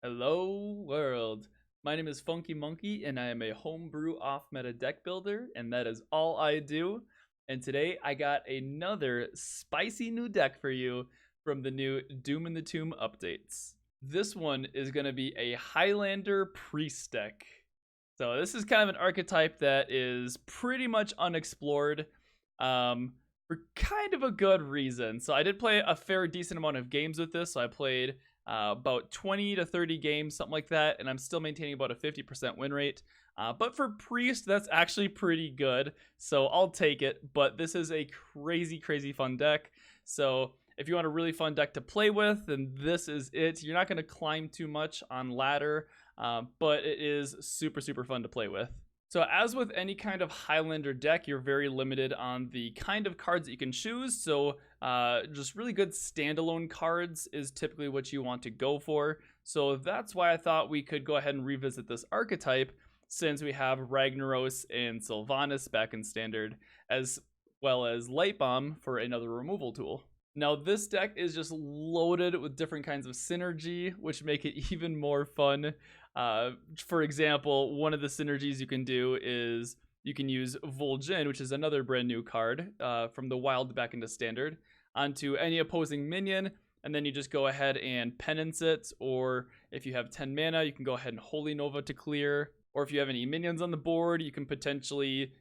Hello world, my name is Funky Monkey and I am a homebrew off-meta deck builder, and that is all I do. And today I got another spicy new deck for you from the new Doom in the Tomb updates. This one is going to be a Highlander Priest deck. So this is kind of an archetype that is pretty much unexplored for kind of a good reason. So I did play a fair decent amount of games with this. So I played about 20 to 30 games, something like that, and I'm still maintaining about a 50% win rate. But for Priest, that's actually pretty good, so I'll take it. But this is a crazy fun deck. So if you want a really fun deck to play with, then this is it. You're not going to climb too much on ladder, but it is super fun to play with. So as with any kind of Highlander deck, you're very limited on the kind of cards that you can choose. So just really good standalone cards is typically what you want to go for. So that's why I thought we could go ahead and revisit this archetype, since we have Ragnaros and Sylvanas back in standard, as well as Lightbomb for another removal tool. Now this deck is just loaded with different kinds of synergy, which make it even more fun. For example, one of the synergies you can do is you can use Vol'jin, which is another brand new card from the wild back into standard, onto any opposing minion, and then you just go ahead and penance it. Or if you have 10 mana, you can go ahead and Holy Nova to clear. Or if you have any minions on the board, you can potentially,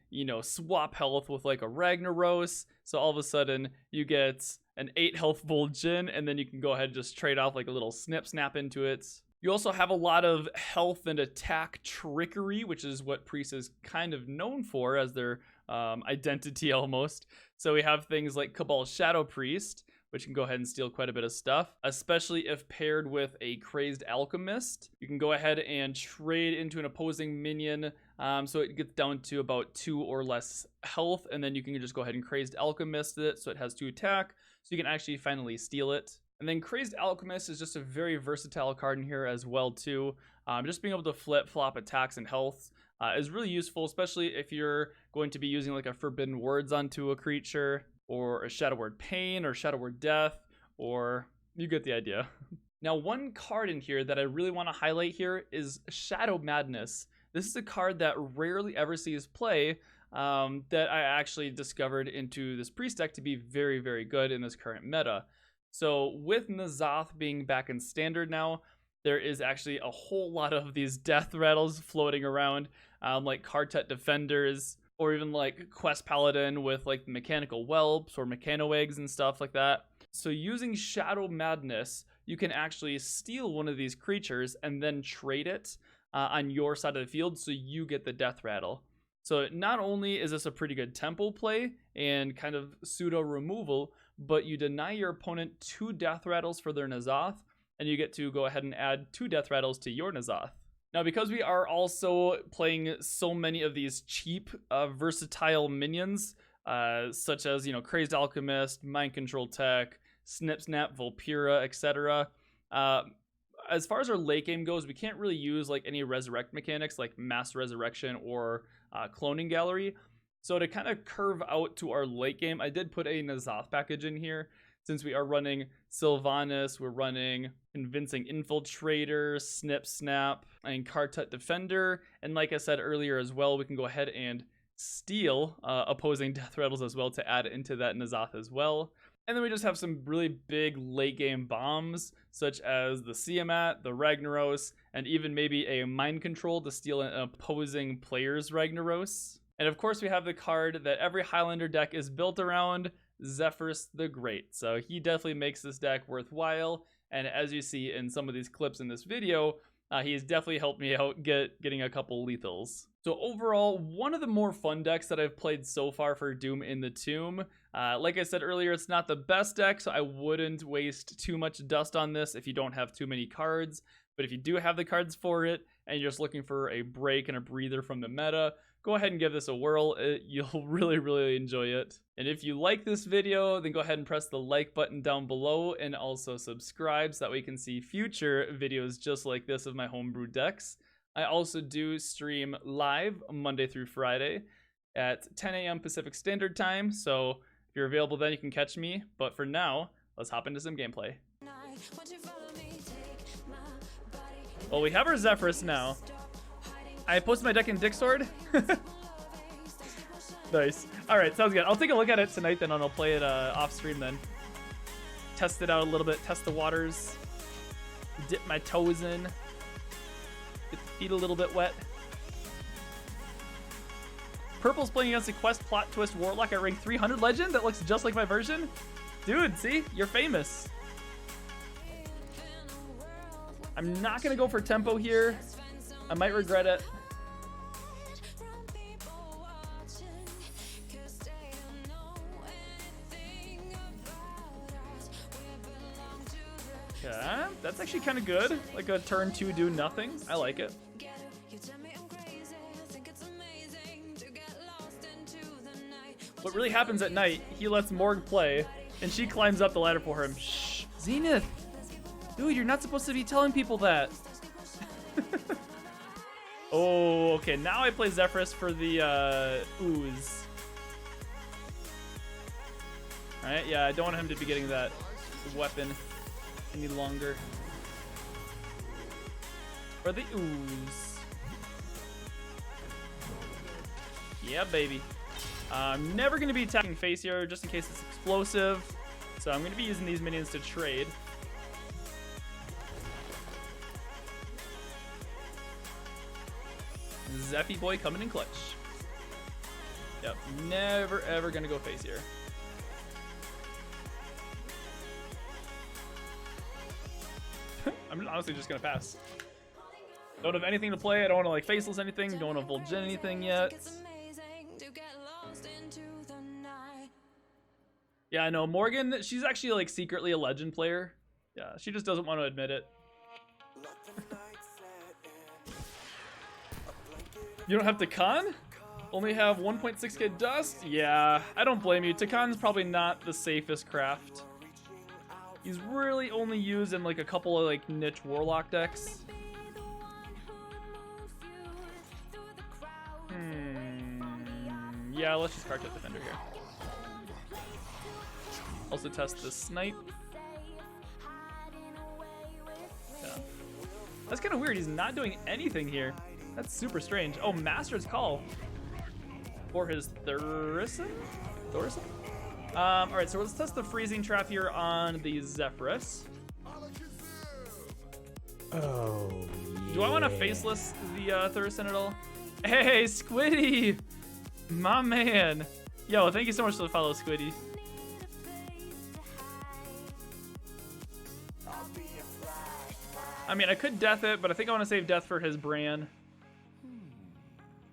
swap health with like a Ragnaros. So all of a sudden you get an 8 health Vol'jin, and then you can go ahead and just trade off like a little snap into it. You also have a lot of health and attack trickery, which is what Priest is kind of known for as their identity almost. So we have things like Cabal Shadow Priest, which can go ahead and steal quite a bit of stuff, especially if paired with a Crazed Alchemist. You can go ahead and trade into an opposing minion, so it gets down to about 2 or less health, and then you can just go ahead and Crazed Alchemist it, so it has 2 attack, so you can actually finally steal it. And then Crazed Alchemist is just a very versatile card in here as well too. Just being able to flip-flop attacks and health is really useful, especially if you're going to be using like a Forbidden Words onto a creature, or a Shadow Word Pain, or Shadow Word Death, or you get the idea. Now, one card in here that I really want to highlight here is Shadow Madness. This is a card that rarely ever sees play, that I actually discovered into this Priest deck to be very good in this current meta. So with N'Zoth being back in standard now, there is actually a whole lot of these death rattles floating around, like Kartet Defenders, or even like Quest Paladin with like Mechanical Whelps or Mechano Eggs and stuff like that. So using Shadow Madness, you can actually steal one of these creatures and then trade it on your side of the field, so you get the death rattle. So not only is this a pretty good tempo play and kind of pseudo removal, but you deny your opponent 2 death rattles for their N'Zoth, and you get to go ahead and add 2 death rattles to your N'Zoth. Now, because we are also playing so many of these cheap, versatile minions, such as, Crazed Alchemist, Mind Control Tech, Snip Snap, Vulpera, etc., as far as our late game goes, we can't really use like any resurrect mechanics like Mass Resurrection or Cloning Gallery. So to kind of curve out to our late game, I did put a N'Zoth package in here. Since we are running Sylvanas, we're running Convincing Infiltrator, Snip Snap, and Kartet Defender. And like I said earlier as well, we can go ahead and steal opposing death rattles as well to add into that N'Zoth as well. And then we just have some really big late game bombs, such as the Siamat, the Ragnaros, and even maybe a Mind Control to steal an opposing player's Ragnaros. And of course we have the card that every Highlander deck is built around, Zephyrus the Great. So he definitely makes this deck worthwhile, and as you see in some of these clips in this video, he has definitely helped me out getting a couple lethals. So overall, one of the more fun decks that I've played so far for Doom in the Tomb. Like I said earlier, it's not the best deck, so I wouldn't waste too much dust on this if you don't have too many cards. But if you do have the cards for it, and you're just looking for a break and a breather from the meta, go ahead and give this a whirl. You'll really enjoy it. And if you like this video, then go ahead and press the like button down below, and also subscribe so that we can see future videos just like this of my homebrew decks. I also do stream live Monday through Friday at 10 a.m. Pacific Standard Time, so if you're available then you can catch me. But for now, let's hop into some gameplay. Well, we have our Zephyrus now. I posted my deck in Dicksword. Nice. Alright, sounds good. I'll take a look at it tonight then, and I'll play it off stream then. Test it out a little bit, test the waters. Dip my toes in. Get the feet a little bit wet. Purple's playing against a Quest Plot Twist Warlock at rank 300 Legend that looks just like my version. Dude, see? You're famous. I'm not going to go for tempo here. I might regret it. Okay, that's actually kind of good. Like a turn 2 do nothing. I like it. What really happens at night, he lets Morg play, and she climbs up the ladder for him. Shh, Zenith! Dude, you're not supposed to be telling people that. Oh, okay, now I play Zephyrus for the ooze. Alright, yeah, I don't want him to be getting that weapon any longer. For the ooze. Yeah, baby. I'm never going to be attacking face here just in case it's explosive. So I'm going to be using these minions to trade. Zeffy boy coming in clutch. Yep, never ever going to go face here. I'm honestly just going to pass. Don't have anything to play. I don't want to like faceless anything. Don't want to Vol'jin anything yet. Yeah, I know. Morgan, she's actually like secretly a legend player. Yeah, she just doesn't want to admit it. You don't have Takan? Only have 1.6k dust? Yeah, I don't blame you. Takan's probably not the safest craft. He's really only used in like a couple of like niche warlock decks. Yeah, let's just card tip defender here. Also test the snipe. Yeah. That's kind of weird. He's not doing anything here. That's super strange. Oh, Master's Call for his Thorison? Alright, so let's test the freezing trap here on the Zephyrus. Oh, Do I want to faceless the Thorison at all? Hey, Squiddy! My man. Yo, thank you so much for the follow, Squiddy. I mean, I could death it, but I think I want to save death for his Bran.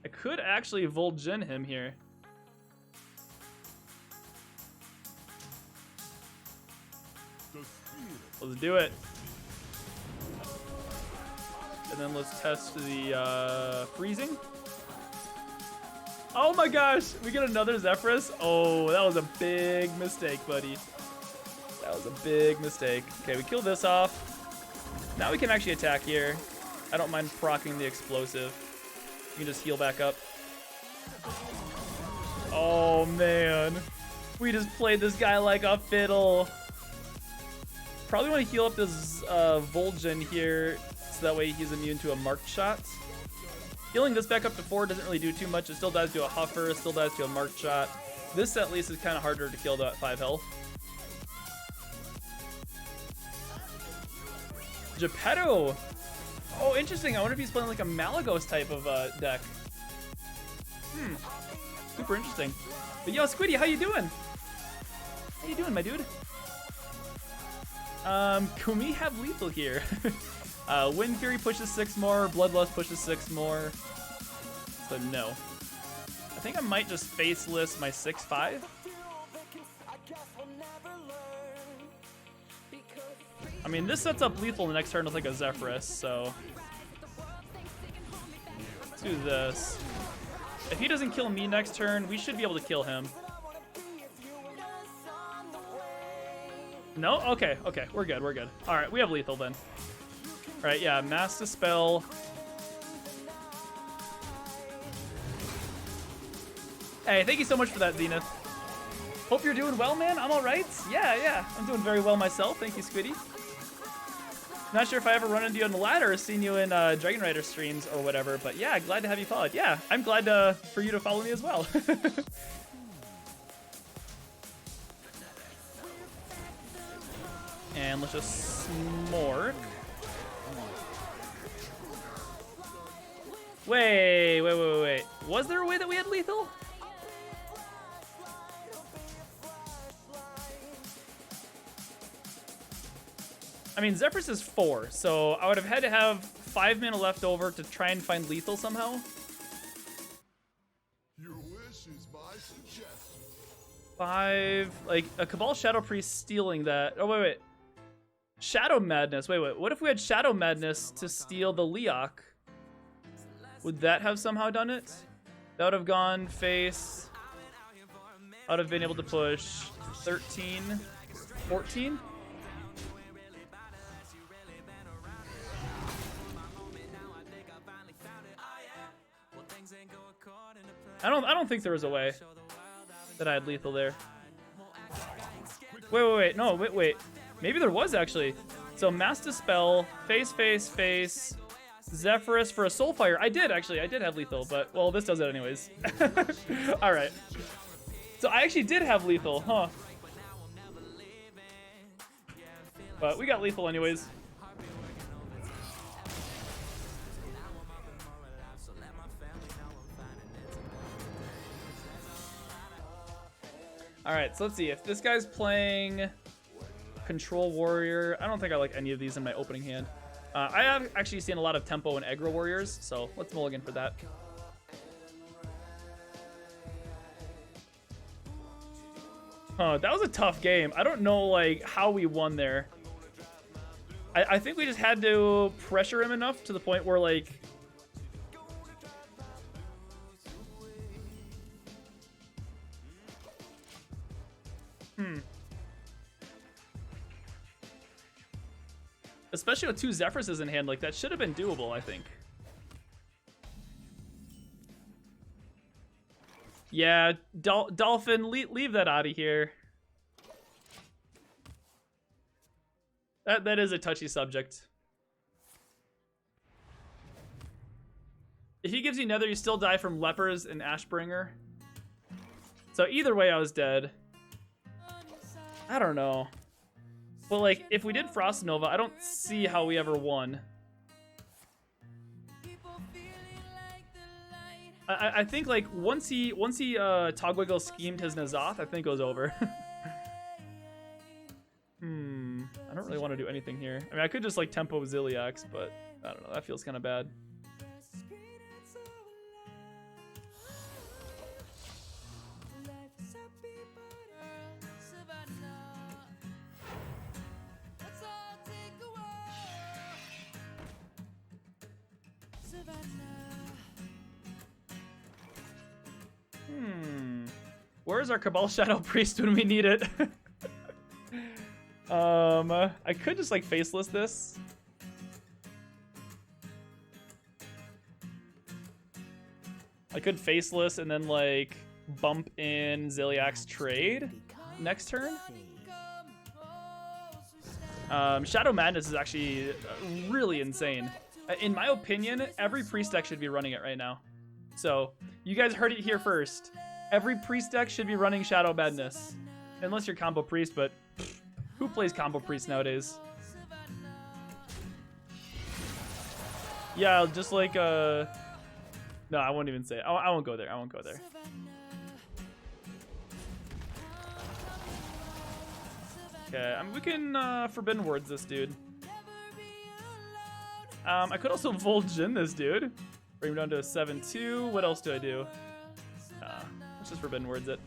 I could actually Vol'jin him here. Let's do it. And then let's test the freezing. Oh my gosh, we get another Zephyrus. Oh, that was a big mistake, buddy. That was a big mistake. Okay, we kill this off. Now we can actually attack here. I don't mind proccing the explosive. You can just heal back up. Oh man, we just played this guy like a fiddle. Probably want to heal up this Vol'jin here so that way he's immune to a marked shot. Healing this back up to 4 doesn't really do too much. It still dies to a Huffer, still dies to a marked shot. This at least is kind of harder to kill at 5 health. Geppetto! Oh, interesting. I wonder if he's playing like a Malagos type of deck. Super interesting. But yo, Squiddy, how you doing? How you doing, my dude? Can we have lethal here? Wind Fury pushes 6 more, Bloodlust pushes 6 more. So no. I think I might just faceless my 6/5. I mean, this sets up lethal the next turn with like a Zephyrus, so let's do this. If he doesn't kill me next turn, we should be able to kill him. No? Okay, okay, we're good, we're good. All right, we have lethal then. All right, yeah, Mass Dispel. Hey, thank you so much for that, Zenith. Hope you're doing well, man. I'm all right. Yeah, I'm doing very well myself. Thank you, Squiddy. Not sure if I ever run into you on the ladder or seen you in Dragon Rider streams or whatever, but yeah, glad to have you followed. Yeah, I'm glad for you to follow me as well. And let's just smork. Wait. Was there a way that we had lethal? I mean, Zephyrus is 4, so I would have had to have 5 mana left over to try and find lethal somehow. Your wish is my suggestion. 5, like a Cabal Shadow Priest stealing that. Oh, wait. Shadow Madness. Wait. What if we had Shadow Madness to steal the Leok? Would that have somehow done it? That would have gone face. I would have been able to push 13, 14. I don't think there was a way that I had lethal there. Wait. No, wait. Maybe there was actually. So Mass Dispel, face, Zephyrus for a Soulfire. I did have lethal, but well, this does it anyways. All right. So I actually did have lethal, huh? But we got lethal anyways. All right, so let's see if this guy's playing Control Warrior. I don't think I like any of these in my opening hand. I have actually seen a lot of Tempo and Aggro Warriors, so let's mulligan for that. That was a tough game. I don't know like how we won there. I think we just had to pressure him enough to the point where like especially with 2 Zephyruses in hand, like that should have been doable, I think. Yeah, Dolphin, leave that out of here. That is a touchy subject. If he gives you Nether, you still die from Lepers and Ashbringer. So either way, I was dead. I don't know. But like, if we did Frost Nova, I don't see how we ever won. I think like once he Togwiggle schemed his N'Zoth, I think it was over. I don't really want to do anything here. I mean, I could just like tempo Ziliax, but I don't know. That feels kind of bad. Where's our Cabal Shadow Priest when we need it? I could just like faceless this. I could faceless and then like bump in Ziliax trade next turn. Shadow Madness is actually really insane. In my opinion, every priest deck should be running it right now. So you guys heard it here first. Every priest deck should be running Shadow Madness. Unless you're combo priest, but who plays combo priest nowadays? Yeah, just like no, I won't even say it. I won't go there. I won't go there. Okay, we can Forbidden Words this dude. I could also Vol'jin this dude. Bring him down to a 7-2. What else do I do? Let's just Forbidden Words it.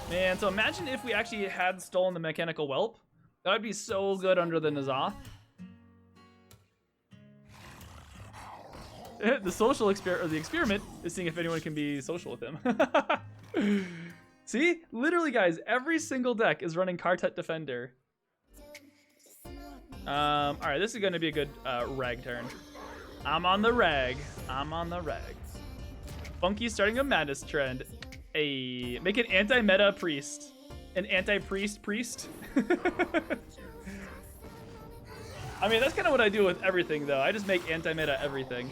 Man, so imagine if we actually had stolen the Mechanical Whelp. That would be so good under the N'Zoth. The social experiment, or the experiment, is seeing if anyone can be social with him. See? Literally, guys, every single deck is running Kartet Defender. Alright, this is going to be a good rag turn. I'm on the rag. I'm on the rag. Funky starting a madness trend. Make an anti-meta priest. An anti-priest priest. I mean, that's kind of what I do with everything, though. I just make anti-meta everything.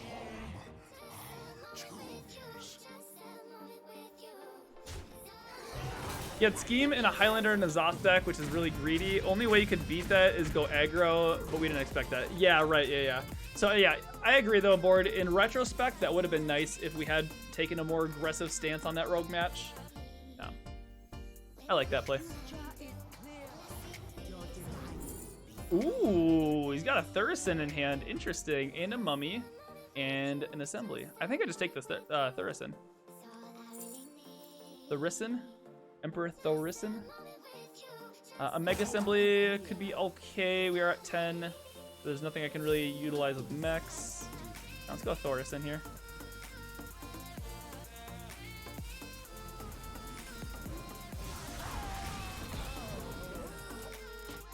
You had Scheme in a Highlander and N'Zoth deck, which is really greedy. Only way you could beat that is go aggro, but we didn't expect that. Yeah, right, yeah. So yeah, I agree though, board. In retrospect, that would have been nice if we had taken a more aggressive stance on that rogue match. No. I like that play. Ooh, he's got a Thurison in hand. Interesting. And a Mummy. And an Assembly. I think I just take this Thurison. Thurison? Emperor Thorison. A Mega Assembly could be okay. We are at 10. There's nothing I can really utilize with mechs. Let's go Thorison here.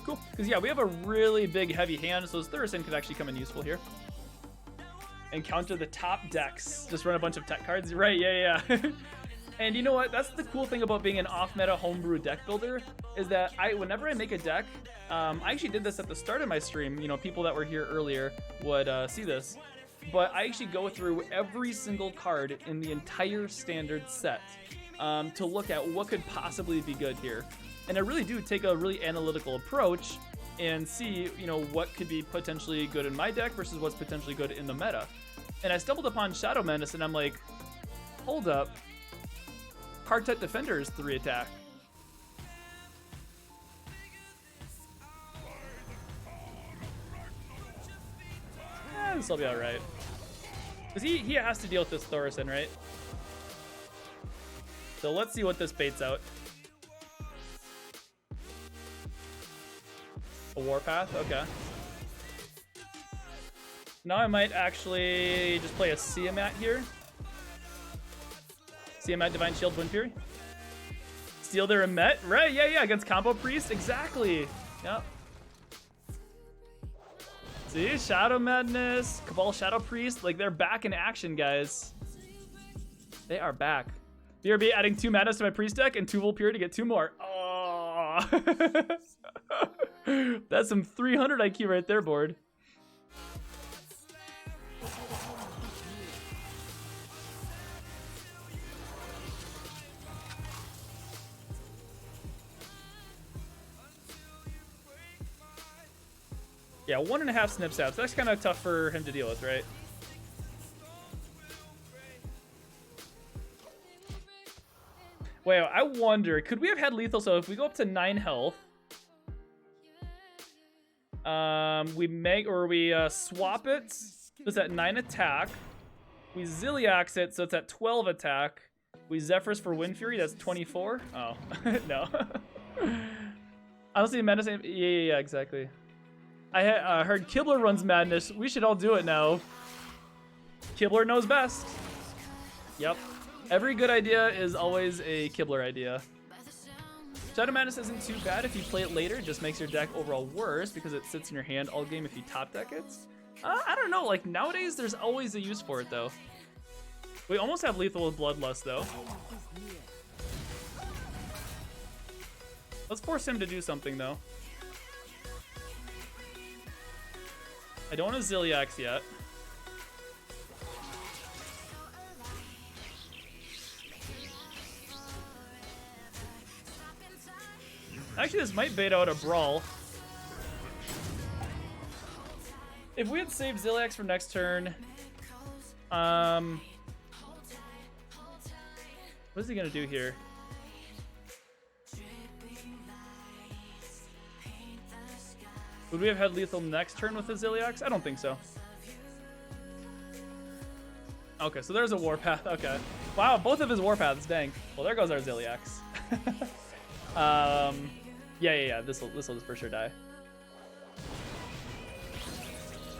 Cool. Because, yeah, we have a really big, heavy hand, so this Thurison could actually come in useful here. And counter the top decks. Just run a bunch of tech cards. Right, yeah. And you know what? That's the cool thing about being an off-meta homebrew deck builder, is that whenever I make a deck, I actually did this at the start of my stream. You know, people that were here earlier would see this. But I actually go through every single card in the entire standard set to look at what could possibly be good here. And I really do take a really analytical approach and see, you know, what could be potentially good in my deck versus what's potentially good in the meta. And I stumbled upon Shadow Menace, and I'm like, hold up. Hardtet Defender is 3 attack. This will be alright. Because he has to deal with this Thorison, right? So let's see what this baits out. A Warpath? Okay. Now I might actually just play a Siamat here. Siamat Divine Shield Wind Fury. Steal their Emet? Right, yeah, against Cabal Priest. Exactly. Yep. See, Shadow Madness, Cabal Shadow Priest. Like, they're back in action, guys. They are back. BRB adding 2 madness to my Priest deck and 2 Volpure to get 2 more. Oh. That's some 300 IQ right there, board. Yeah, 1.5 snip saps. That's kind of tough for him to deal with, right? Wait, I wonder, could we have had lethal? So if we go up to 9 health, we swap it, so it's at 9 attack. We Ziliax it, so it's at 12 attack. We Zephyrs for Wind Fury, that's 24. Oh, no. Honestly, Madness, yeah, exactly. I heard Kibler runs Madness. We should all do it now. Kibler knows best. Yep. Every good idea is always a Kibler idea. Shadow Madness isn't too bad if you play it later. It just makes your deck overall worse because it sits in your hand all game if you top deck it. I don't know. Like, nowadays, there's always a use for it, though. We almost have lethal with Bloodlust, though. Let's force him to do something, though. I don't want to Ziliax yet. Actually, this might bait out a Brawl. If we had saved Ziliax for next turn, what is he gonna do here? Would we have had lethal next turn with the Ziliax? I don't think so. Okay, so there's a Warpath. Okay. Wow, both of his Warpaths. Dang. Well, there goes our Ziliax. Yeah. This will just for sure die.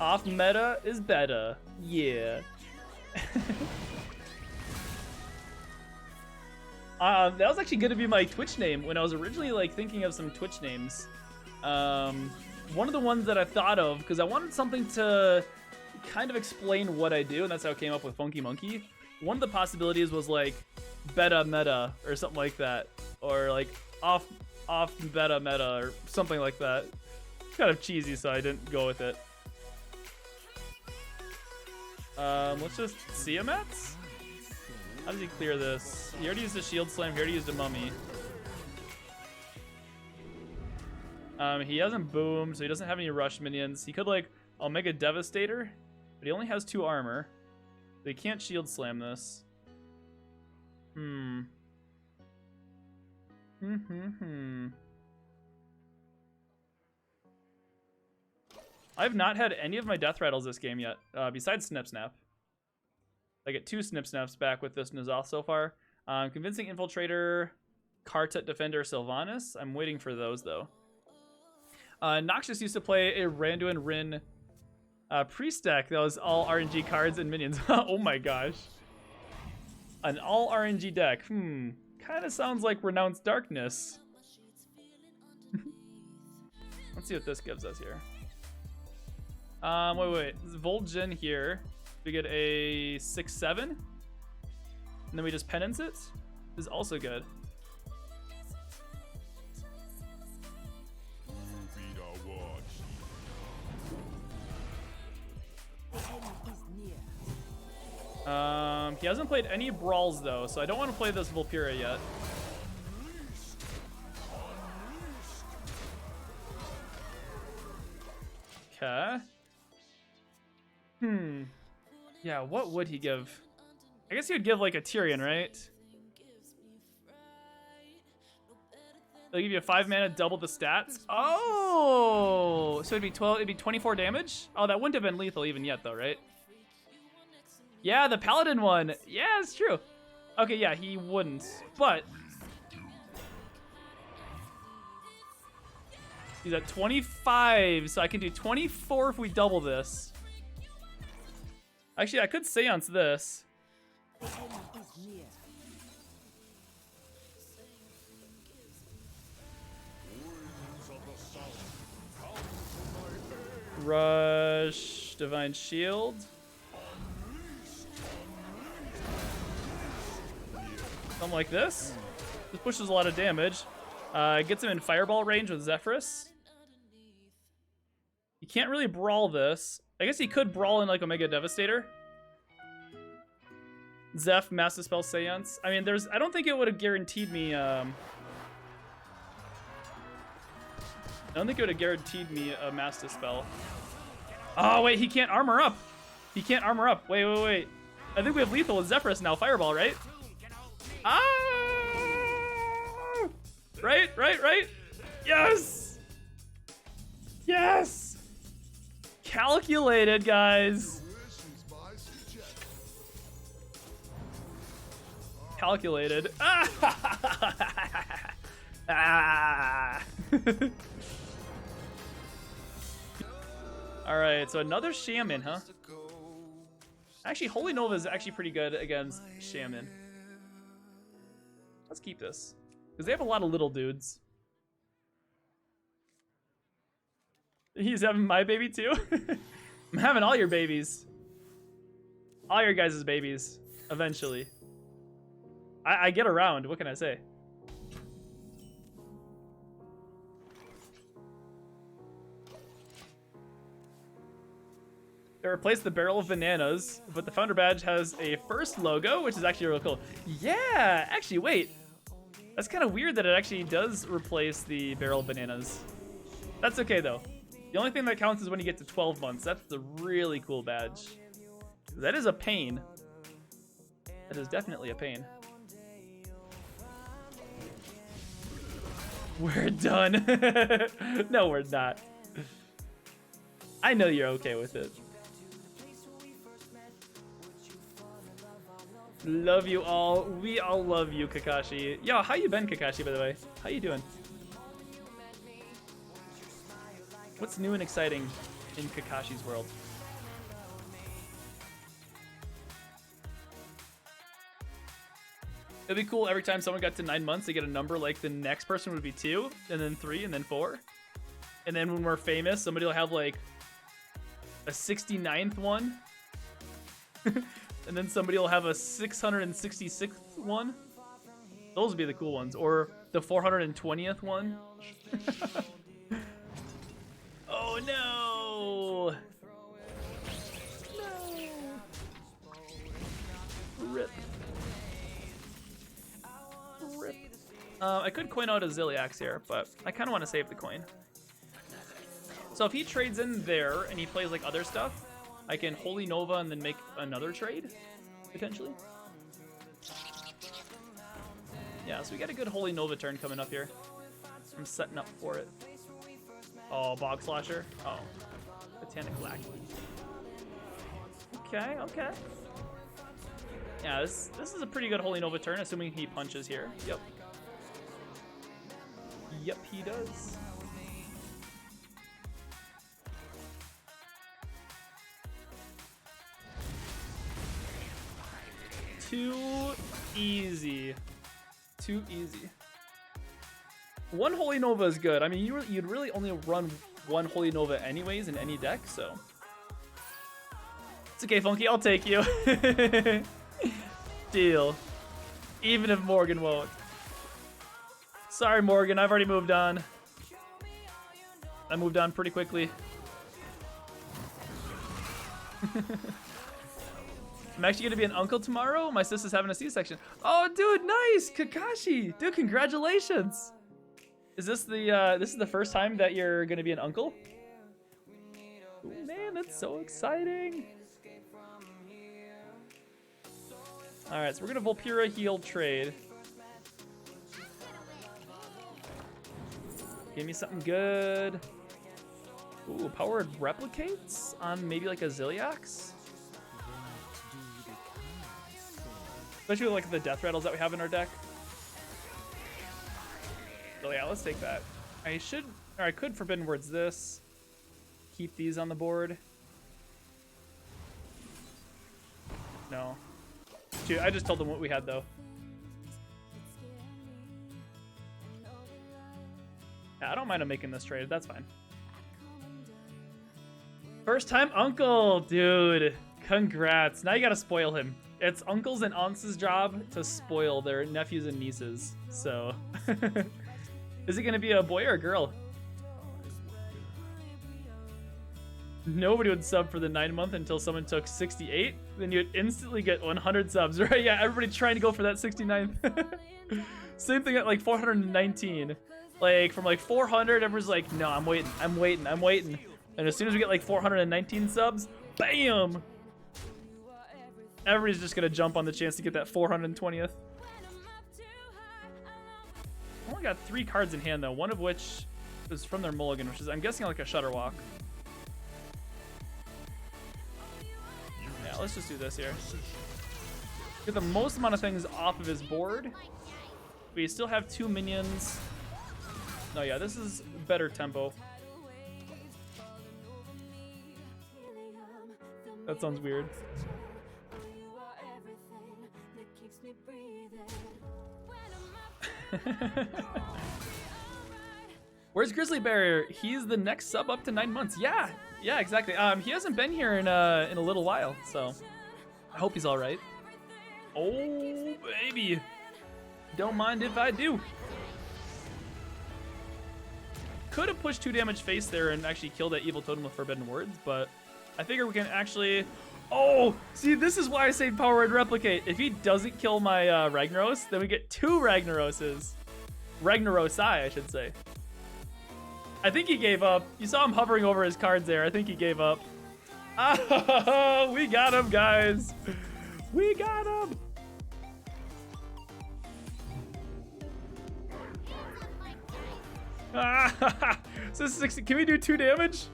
Off meta is better. Yeah. That was actually going to be my Twitch name when I was originally like thinking of some Twitch names. One of the ones that I thought of, because I wanted something to kind of explain what I do, and that's how I came up with Funky Monkey. One of the possibilities was like beta meta or something like that, or like off beta meta or something like that. Kind of cheesy, so I didn't go with it. Let's just see him at. How does he clear this? He already used a shield slam. He already used a mummy. He hasn't boomed, so he doesn't have any rush minions. He could like Omega Devastator, but he only has 2 armor. So he can't shield slam this. I've not had any of my death rattles this game yet, besides Snip Snap. I get 2 Snip Snaps back with this N'Zoth so far. Convincing Infiltrator, Kartet Defender, Sylvanas. I'm waiting for those though. Noxious used to play a Randuin Rin Priest deck that was all RNG cards and minions. Oh my gosh. An all RNG deck. Kind of sounds like Renounced Darkness. Let's see what this gives us here. Wait. Vol'jin here. We get a 6/7. And then we just penance it. This is also good. He hasn't played any brawls though, so I don't want to play this Vulpira yet. Okay. Yeah, what would he give? I guess he would give like a Tyrion, right? They'll give you a 5 mana, double the stats. Oh, so it'd be 12. It'd be 24 damage. Oh, that wouldn't have been lethal even yet, though, right? Yeah, the Paladin one. Yeah, it's true. Okay, yeah, he wouldn't, but he's at 25, so I can do 24 if we double this. Actually, I could Seance this. Rush, Divine Shield. Something like this. This pushes a lot of damage. Gets him in fireball range with Zephyrus. You can't really brawl this. I guess he could brawl in like Omega Devastator. Zeph, Master Spell, Seance. I mean, I don't think it would have guaranteed me. I don't think it would have guaranteed me a Master Spell. Oh wait, he can't armor up. He can't armor up. Wait. I think we have lethal with Zephyrus now. Fireball, right? Ah! Right. Yes. Yes. Calculated, guys. Calculated. Ah. All right, so another Shaman, huh? Actually, Holy Nova is actually pretty good against Shaman. Let's keep this, because they have a lot of little dudes. He's having my baby too? I'm having all your babies. All your guys' babies, eventually. I get around, what can I say? They replaced the Barrel of Bananas, but the Founder Badge has a first logo, which is actually real cool. Yeah, actually, wait. That's kind of weird that it actually does replace the Barrel of Bananas. That's okay, though. The only thing that counts is when you get to 12 months. That's the really cool badge. That is a pain. That is definitely a pain. We're done. No, we're not. I know you're okay with it. Love you all. We all love you, Kakashi. Yo, how you been, Kakashi, by the way? How you doing? What's new and exciting in Kakashi's world? It'd be cool every time someone got to 9 months, they get a number like the next person would be 2, and then 3, and then 4. And then when we're famous, somebody will have like a 69th one. And then somebody will have a 666th one. Those would be the cool ones. Or the 420th one. Oh no! No! I could coin out a Ziliax here, but I kind of want to save the coin. So if he trades in there and he plays like other stuff, I can Holy Nova and then make another trade, potentially. Yeah, so we got a good Holy Nova turn coming up here. I'm setting up for it. Oh, Bog Slasher. Oh, Botanic Lackey. Okay, okay. Yeah, this is a pretty good Holy Nova turn, assuming he punches here. Yep. Yep, he does. Too easy. Too easy. One Holy Nova is good. I mean, you'd really only run one Holy Nova anyways in any deck, so. It's okay, Funky, I'll take you. Deal. Even if Morgan won't. Sorry, Morgan, I've already moved on. I moved on pretty quickly. I'm actually gonna be an uncle tomorrow. My sister's having a C-section. Oh, dude, nice, Kakashi. Dude, congratulations. Is this the first time that you're gonna be an uncle? Ooh, man, that's so exciting. All right, so we're gonna Volpira heal trade. Give me something good. Ooh, powered replicates on maybe like a Ziliax. Especially with like the death rattles that we have in our deck. So yeah, let's take that. I could Forbidden Words this. Keep these on the board. No. Dude, I just told them what we had though. Yeah, I don't mind him making this trade. That's fine. First time uncle, dude. Congrats. Now you gotta spoil him. It's uncles and aunts' job to spoil their nephews and nieces. So, is it gonna be a boy or a girl? Nobody would sub for the 9-month until someone took 68. Then you'd instantly get 100 subs, right? Yeah, everybody trying to go for that 69th. Same thing at like 419. Like from like 400, everyone's like, no, I'm waiting. And as soon as we get like 419 subs, bam! Everybody's just gonna jump on the chance to get that 420th. I only got 3 cards in hand though, one of which is from their mulligan, which is, I'm guessing, like a Shutterwalk. Yeah, let's just do this here. Get the most amount of things off of his board. We still have 2 minions. No, yeah, this is better tempo. That sounds weird. Where's Grizzly Bear? He's the next sub up to 9 months. Yeah, exactly. He hasn't been here in a little while, so I hope he's all right. Oh, baby. Don't mind if I do. Could have pushed 2 damage face there and actually killed that evil totem with Forbidden Words, but I figure we can actually... Oh, see, this is why I saved Power and Replicate. If he doesn't kill my Ragnaros, then we get 2 Ragnaroses. Ragnarosi, I should say. I think he gave up. You saw him hovering over his cards there. I think he gave up. Oh, we got him, guys. We got him. So 60. Can we do 2 damage?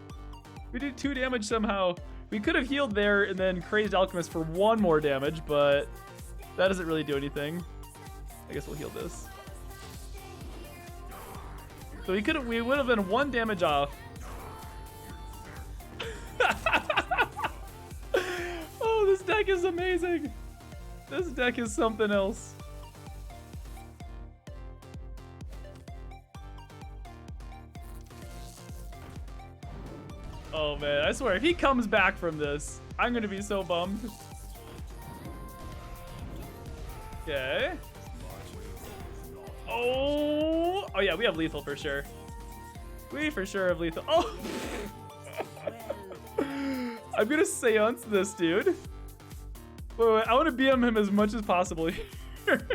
We did 2 damage somehow. We could have healed there and then Crazed Alchemist for 1 more damage, but that doesn't really do anything. I guess we'll heal this. So we would have been 1 damage off. Oh, this deck is amazing. This deck is something else. Oh man, I swear, if he comes back from this, I'm gonna be so bummed. Okay. Oh yeah, we have lethal for sure. We for sure have lethal. Oh! I'm gonna seance this, dude. Wait, I wanna BM him as much as possible here.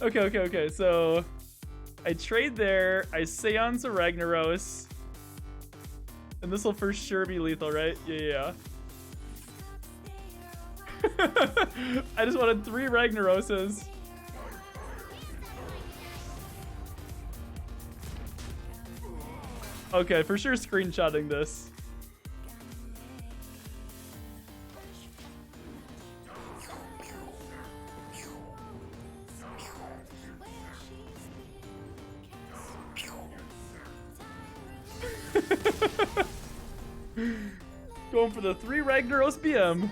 Okay. So I trade there. I Seance a Ragnaros. And this will for sure be lethal, right? Yeah. I just wanted 3 Ragnaroses. Okay, for sure screenshotting this. Going for the 3 Ragnaros BM.